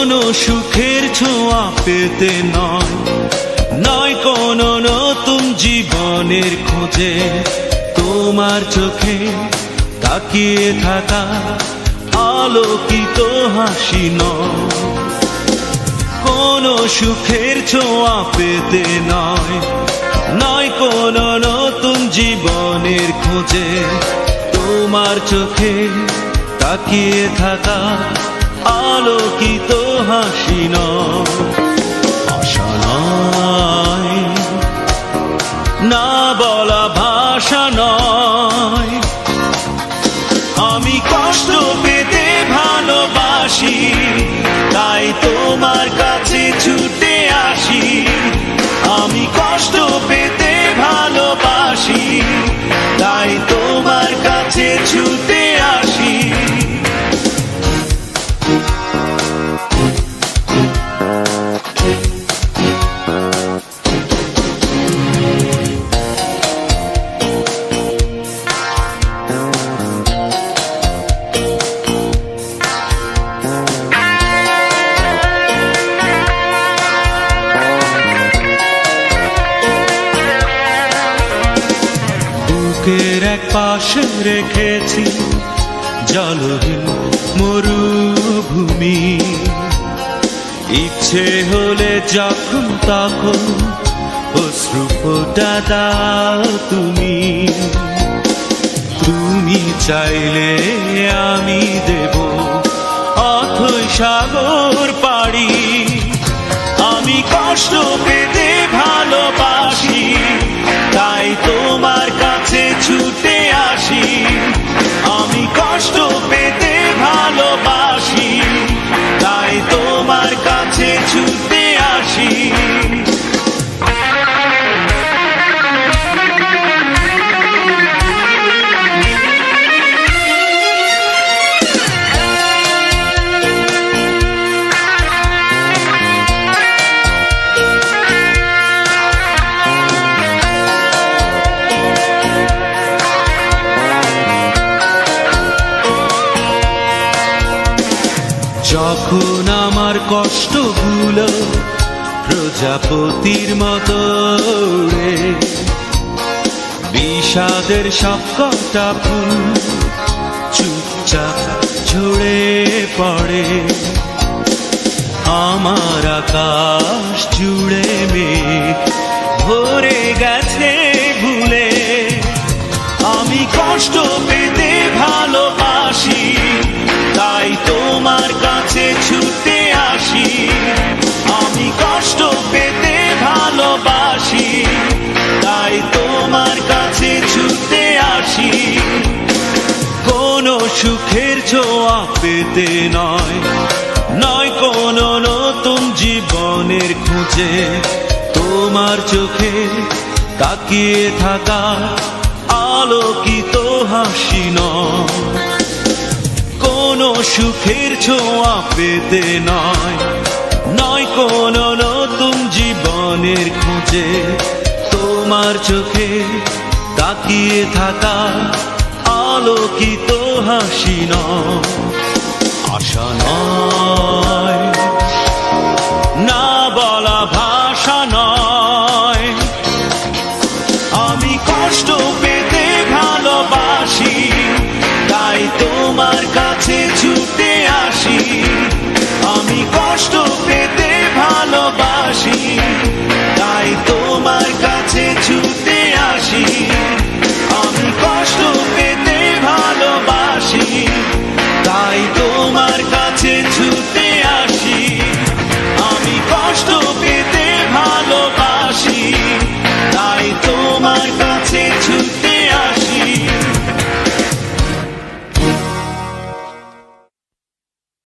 কোনো সুখের ছোঁয়া পেতে নয়, নয় কোনো নতুন জীবনের খোঁজে, তোমার চোখে তাকিয়ে থাকা আলোকিত হাসি নয়। কোনো সুখের ছোঁয়া পেতে নয়, নয় কোনো নতুন জীবনের খোঁজে, তোমার চোখে তাকিয়ে থাকা আলোকিত হাসি নয়। আশা নয়, না বলা ভাষা নয়, আমি কষ্ট পেতে ভালোবাসি, তাই তোমার কাছে ছুটে আসি। আমি কষ্ট পেতে ভালোবাসি, তাই তোমার কাছে ছুটে আসি। বুকের এক পাশে রেখেছি জলহীন মরুভূমি, ইচ্ছে হলে যখন তখন অশ্রু ফোঁটা দাও তুমি। তুমি চাইলে আমি দেব অথই সাগর পাড়ি, আমি কষ্ট পেতে ভালোবাসি, তাই তোমার কাছে ছুটে আসি। আমি কষ্ট পেতে ভালোবাসি, তাই তোমার কাছে ছুটে আসি। যখন আমার কষ্টগুলো প্রজাপতির মতো উড়ে, বিষাদের সব কটা ফুল চুপচাপ ঝরে পড়ে, আমার আকাশ জুড়ে মেঘ ভরে গেছে ভুলে। আমি কষ্ট পেতে ভালোবাসি, তাই তোমার কাছে ছুটে আসি। আমি কষ্ট পেতে ভালোবাসি, তাই তোমার কাছে ছুটে আসি। কোনো সুখের ছোঁয়া পেতে নয়, নয় কোনো নতুন জীবনের খোঁজে, তোমার চোখে তাকিয়ে থাকা আলোকিত হাসি নয়। কোনো সুখের ছোঁয়া পেতে নয়, নয় কোনো নতুন জীবনের খোঁজে, তোমার চোখে তাকিয়ে থাকা আলোকিত হাসি নয়। আশা নয়,